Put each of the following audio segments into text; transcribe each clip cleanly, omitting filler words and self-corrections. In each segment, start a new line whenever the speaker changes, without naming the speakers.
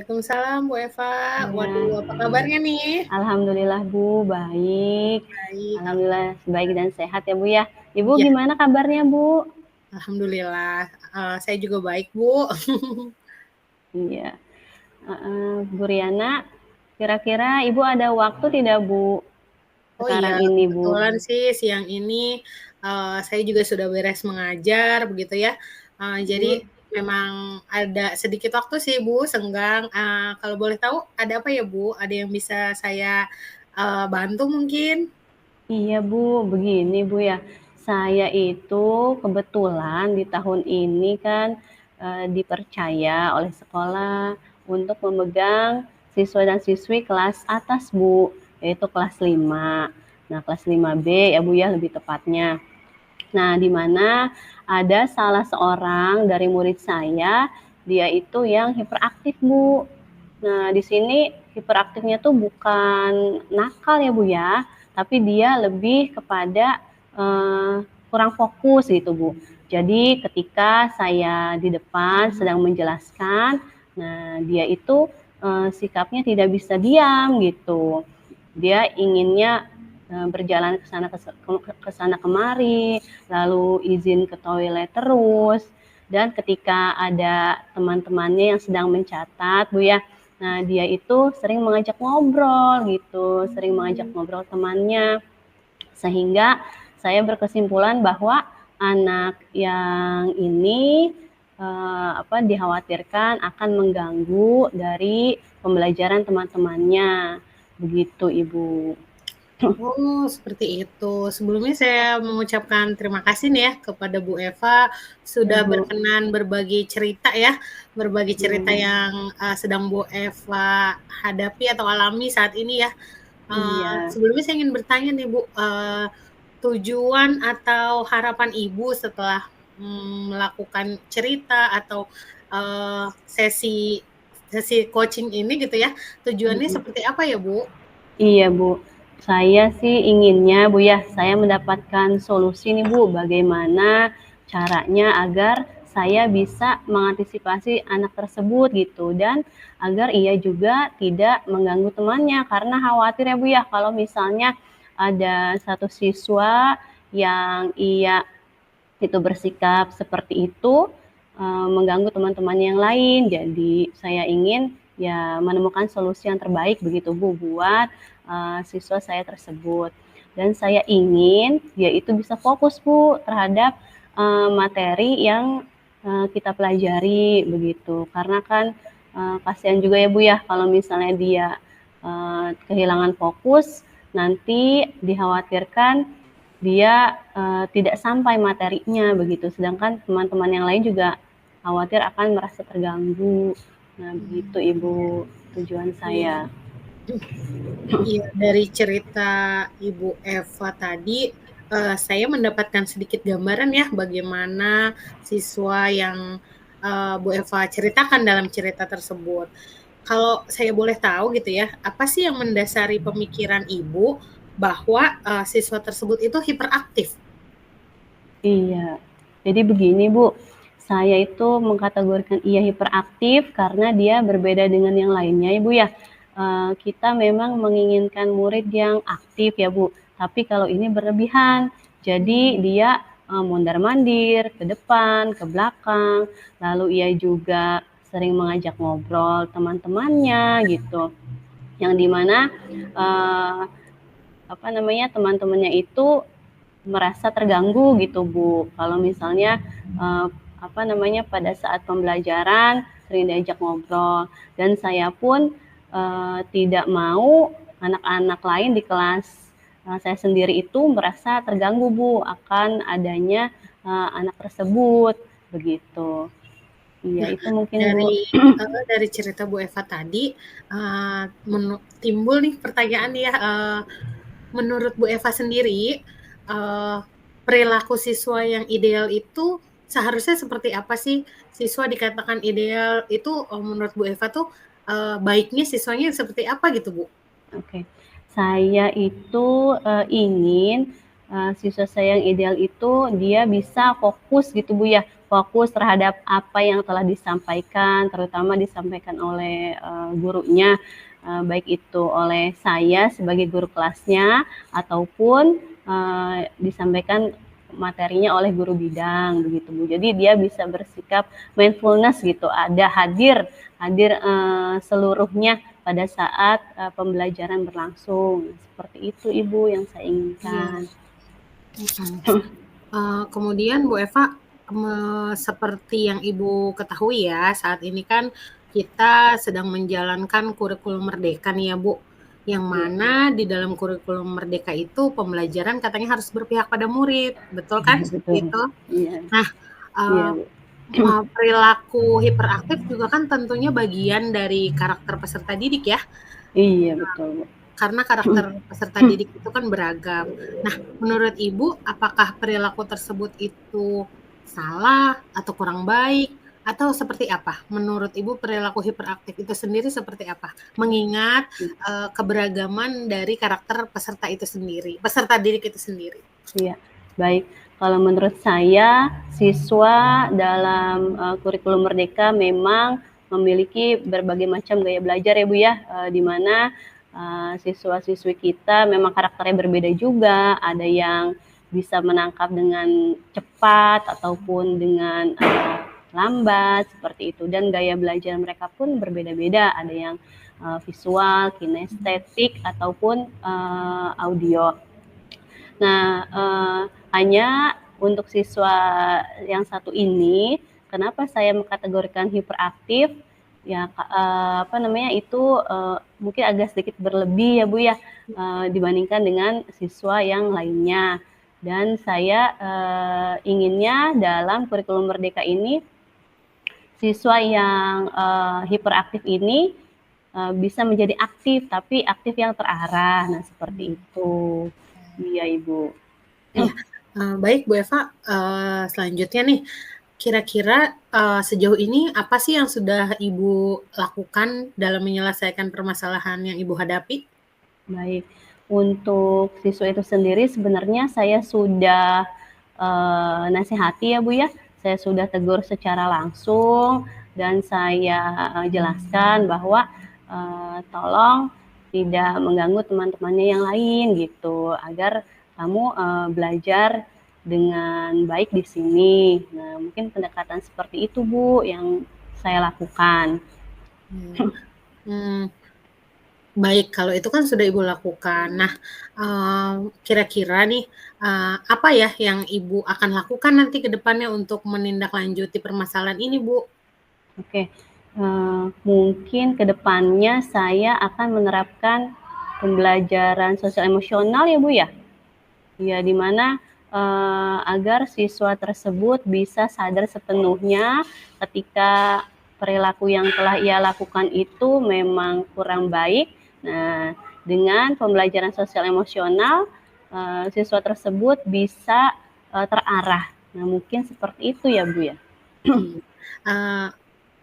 Waalaikumsalam Bu Eva. Waduh, apa
Ya,
kabarnya nih?
alhamdulillah Bu, baik.
Baik,
Alhamdulillah baik dan sehat ya Bu ya. Ibu
iya,
gimana kabarnya Bu?
alhamdulillah, saya juga baik Bu.
Iya. Bu Riana, kira-kira Ibu ada waktu tidak Bu
Oh iya,
sekarang ini Bu?
kebetulan sih siang ini, saya juga sudah beres mengajar begitu ya, jadi
Hmm,
memang ada sedikit waktu sih Bu senggang, kalau boleh tahu ada apa ya Bu? Ada yang bisa saya, bantu mungkin?
iya Bu, begini Bu ya. Saya itu kebetulan di tahun ini kan dipercaya oleh sekolah untuk memegang siswa dan siswi kelas atas Bu, yaitu kelas 5. Nah, kelas 5B ya Bu ya lebih tepatnya. Nah, di mana ada salah seorang dari murid saya, dia itu yang hiperaktif Bu. Nah, di sini hiperaktifnya tuh bukan nakal ya Bu ya, tapi dia lebih kepada kurang fokus gitu Bu. Jadi ketika saya di depan sedang menjelaskan, nah dia itu sikapnya tidak bisa diam gitu. Dia inginnya berjalan ke sana kemari, lalu izin ke toilet terus. Dan ketika ada teman-temannya yang sedang mencatat, Bu ya, nah dia itu sering mengajak ngobrol gitu, sering mengajak ngobrol temannya, sehingga saya berkesimpulan bahwa anak yang ini dikhawatirkan akan mengganggu dari pembelajaran teman-temannya, begitu Ibu.
Oh, seperti itu. Sebelumnya saya mengucapkan terima kasih nih ya kepada Bu Eva
Ya
sudah
Bu.
berkenan berbagi cerita ya, berbagi cerita
Hmm,
yang sedang Bu Eva hadapi atau alami saat ini ya.
iya.
Sebelumnya saya ingin bertanya nih Bu, tujuan atau harapan Ibu setelah melakukan cerita atau sesi sesi coaching ini gitu ya, tujuannya
Hmm.
seperti apa ya Bu?
Iya Bu, saya sih inginnya Bu ya, saya mendapatkan solusi nih Bu, bagaimana caranya agar saya bisa mengantisipasi anak tersebut gitu, dan agar ia juga tidak mengganggu temannya, karena khawatir ya Bu ya kalau misalnya ada satu siswa yang ia itu bersikap seperti itu, mengganggu teman-temannya yang lain. Jadi saya ingin ya menemukan solusi yang terbaik begitu Bu buat siswa saya tersebut. Dan saya ingin dia itu bisa fokus Bu terhadap materi yang kita pelajari begitu. Karena kan kasihan juga ya Bu ya kalau misalnya dia kehilangan fokus, nanti dikhawatirkan dia tidak sampai materinya begitu, sedangkan teman-teman yang lain juga khawatir akan merasa terganggu. Nah, begitu Ibu tujuan
Iya.
saya.
Iya, dari cerita Ibu Eva tadi, saya mendapatkan sedikit gambaran ya, bagaimana siswa yang, Bu Eva ceritakan dalam cerita tersebut. Kalau saya boleh tahu gitu ya, apa sih yang mendasari pemikiran Ibu bahwa, siswa tersebut itu hiperaktif?
Iya. Jadi begini Bu, saya itu mengkategorikan ia hiperaktif karena dia berbeda dengan yang lainnya ya Bu ya. Kita memang menginginkan murid yang aktif ya Bu, tapi kalau ini berlebihan. Jadi dia mondar-mandir ke depan, ke belakang, lalu ia juga sering mengajak ngobrol teman-temannya gitu. Yang dimana eh, teman-temannya itu merasa terganggu gitu Bu. Kalau misalnya pada saat pembelajaran sering diajak ngobrol, dan saya pun tidak mau anak-anak lain di kelas saya sendiri itu merasa terganggu Bu akan adanya anak tersebut begitu. Iya
Nah,
itu mungkin Bu.
dari cerita Bu Eva tadi, timbul nih pertanyaan ya, menurut Bu Eva sendiri, perilaku siswa yang ideal itu seharusnya seperti apa sih? Siswa dikatakan ideal itu, menurut Bu Eva tuh, baiknya siswanya seperti apa gitu, Bu?
Oke, saya itu ingin siswa saya yang ideal itu dia bisa fokus gitu Bu ya, fokus terhadap apa yang telah disampaikan, terutama disampaikan oleh gurunya, baik itu oleh saya sebagai guru kelasnya ataupun disampaikan materinya oleh guru bidang begitu Bu. Jadi dia bisa bersikap mindfulness gitu, ada hadir seluruhnya pada saat pembelajaran berlangsung. Seperti itu Ibu yang saya
Iya.
inginkan.
Kemudian Bu Eva, seperti yang Ibu ketahui ya, saat ini kan kita sedang menjalankan kurikulum merdeka nih ya Bu, yang
Iya,
mana di dalam kurikulum merdeka itu pembelajaran katanya harus berpihak pada murid, betul kan?
iya
Seperti
betul.
itu.
Iya,
Nah,
iya
eh,
Bu.
perilaku hiperaktif juga kan tentunya bagian dari karakter peserta didik ya,
Iya betul Bu.
karena karakter peserta didik itu kan beragam. Nah, menurut Ibu, apakah perilaku tersebut itu salah atau kurang baik atau seperti apa? Menurut Ibu perilaku hiperaktif itu sendiri seperti apa? Mengingat keberagaman dari karakter peserta itu sendiri, peserta didik itu sendiri.
Iya, baik. Kalau menurut saya, siswa dalam kurikulum Merdeka memang memiliki berbagai macam gaya belajar ya Bu ya, di mana siswa-siswi kita memang karakternya berbeda juga, ada yang bisa menangkap dengan cepat ataupun dengan lambat seperti itu, dan gaya belajar mereka pun berbeda-beda, ada yang visual, kinestetik ataupun audio. Nah, hanya untuk siswa yang satu ini, kenapa saya mengkategorikan hiperaktif? Ya, apa namanya itu mungkin agak sedikit berlebih ya Bu ya, dibandingkan dengan siswa yang lainnya. Dan saya inginnya dalam kurikulum Merdeka ini siswa yang hiperaktif ini bisa menjadi aktif, tapi aktif yang terarah. Nah, seperti itu. Iya, Ibu.
Iya, baik Bu Eva, selanjutnya nih, kira-kira sejauh ini apa sih yang sudah Ibu lakukan dalam menyelesaikan permasalahan yang Ibu hadapi?
Baik, untuk siswa itu sendiri sebenarnya saya sudah nasihati ya Bu ya, saya sudah tegur secara langsung dan saya jelaskan bahwa tolong tidak mengganggu teman-temannya yang lain gitu, agar kamu belajar dengan baik di sini. Nah, mungkin pendekatan seperti itu Bu yang saya lakukan.
Baik, kalau itu kan sudah Ibu lakukan. Nah, kira-kira nih, apa ya yang Ibu akan lakukan nanti ke depannya untuk menindaklanjuti permasalahan ini, Bu?
Oke, mungkin ke depannya saya akan menerapkan pembelajaran sosial emosional ya Bu ya? Ya, di mana agar siswa tersebut bisa sadar sepenuhnya ketika perilaku yang telah ia lakukan itu memang kurang baik. Nah, dengan pembelajaran sosial emosional, siswa tersebut bisa terarah. Nah, mungkin seperti itu ya Bu ya?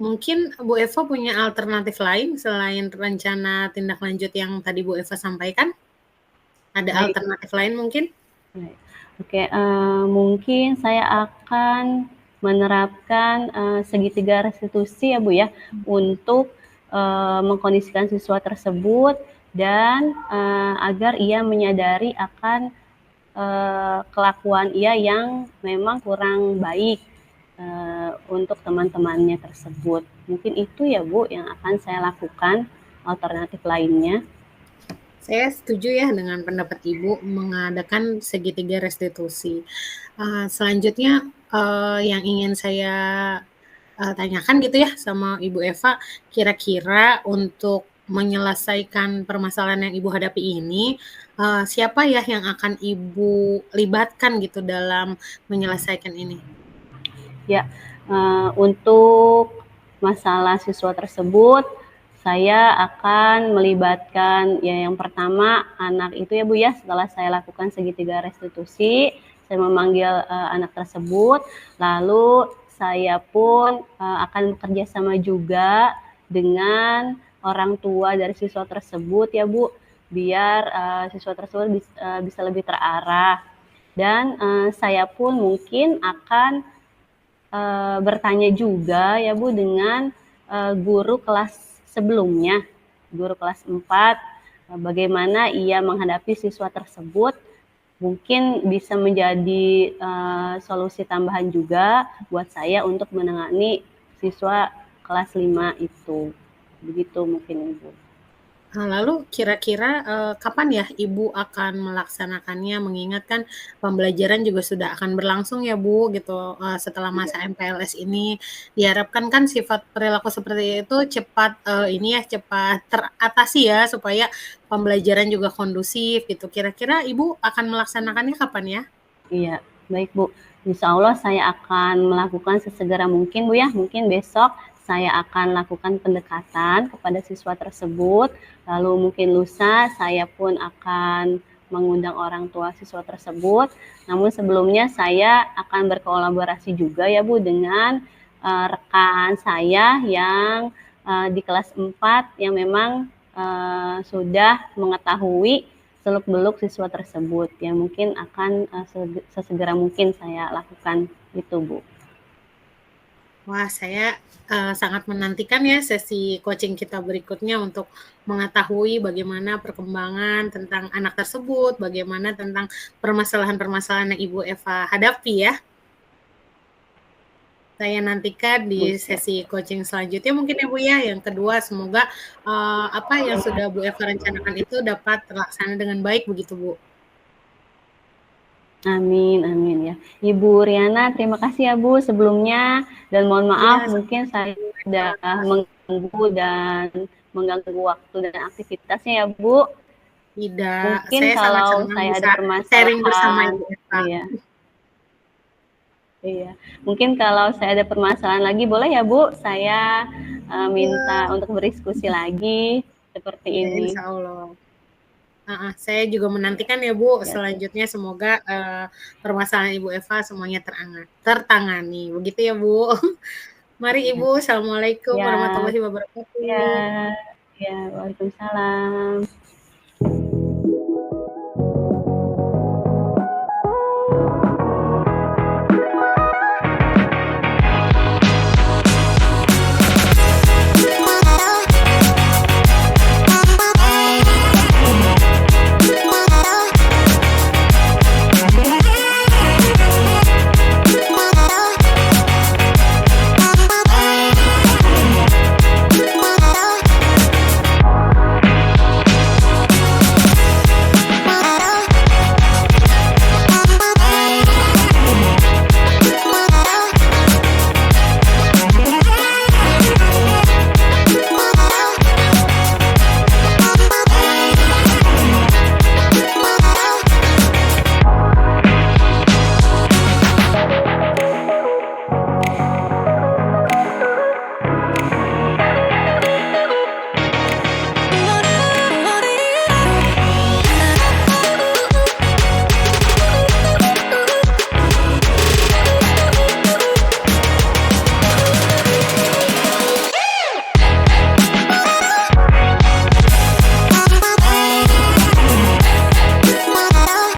Mungkin Bu Eva punya alternatif lain selain rencana tindak lanjut yang tadi Bu Eva sampaikan? Ada
Baik.
alternatif lain mungkin?
Oke, mungkin saya akan menerapkan segitiga restitusi ya Bu ya, untuk mengkondisikan siswa tersebut dan agar ia menyadari akan kelakuan ia yang memang kurang baik untuk teman-temannya tersebut. Mungkin itu ya Bu yang akan saya lakukan, alternatif lainnya.
Saya setuju ya dengan pendapat Ibu mengadakan segitiga restitusi. Selanjutnya yang ingin saya tanyakan gitu ya sama Ibu Eva, kira-kira untuk menyelesaikan permasalahan yang Ibu hadapi ini, siapa ya yang akan Ibu libatkan gitu dalam menyelesaikan ini?
Ya, untuk masalah siswa tersebut, saya akan melibatkan ya yang pertama anak itu ya Bu ya, setelah saya lakukan segitiga restitusi, saya memanggil anak tersebut, lalu saya pun akan bekerja sama juga dengan orang tua dari siswa tersebut ya Bu, biar siswa tersebut bisa lebih terarah. Dan saya pun mungkin akan bertanya juga ya Bu dengan guru kelas sebelumnya, guru kelas 4, bagaimana ia menghadapi siswa tersebut. Mungkin bisa menjadi solusi tambahan juga buat saya untuk menangani siswa kelas 5 itu. Begitu mungkin Ibu.
Lalu kira-kira, kapan ya Ibu akan melaksanakannya? Mengingat kan pembelajaran juga sudah akan berlangsung ya Bu, gitu, setelah masa MPLS ini. Diharapkan kan sifat perilaku seperti itu cepat, ini ya, cepat teratasi ya, supaya pembelajaran juga kondusif gitu. Kira-kira Ibu akan melaksanakannya kapan ya?
Iya, baik Bu. Insya Allah saya akan melakukan sesegera mungkin Bu ya. Mungkin besok saya akan lakukan pendekatan kepada siswa tersebut. Lalu mungkin lusa saya pun akan mengundang orang tua siswa tersebut. Namun sebelumnya saya akan berkolaborasi juga ya Bu dengan rekan saya yang di kelas 4 yang memang sudah mengetahui seluk-beluk siswa tersebut yang mungkin akan sesegera mungkin saya lakukan itu Bu.
Wah, saya sangat menantikan ya sesi coaching kita berikutnya untuk mengetahui bagaimana perkembangan tentang anak tersebut, bagaimana tentang permasalahan-permasalahan yang Ibu Eva hadapi ya. Saya nantikan di
Bu, siap.
sesi coaching selanjutnya mungkin ya Bu ya. Yang kedua semoga apa yang sudah Bu Eva rencanakan itu dapat terlaksana dengan baik begitu Bu.
Amin, amin ya. Ibu Riana, terima kasih ya Bu sebelumnya dan mohon
Iya,
maaf mungkin saya sudah mengganggu dan mengganggu waktu dan aktivitasnya ya Bu.
tidak,
Mungkin
saya sangat
kalau
senang
saya ada
bisa sharing bersama
permasalahan,
Ibu Eva.
iya, iya. Mungkin kalau saya ada permasalahan lagi boleh ya Bu, saya minta
Iya,
untuk berdiskusi lagi seperti
iya
ini.
insya Allah. Saya juga menantikan ya Bu,
Ya,
selanjutnya semoga permasalahan Ibu Eva semuanya tertangani. Begitu ya Bu. Mari
ya,
Ibu, Assalamualaikum
ya,
warahmatullahi
ya,
wabarakatuh.
ya, Waalaikumsalam.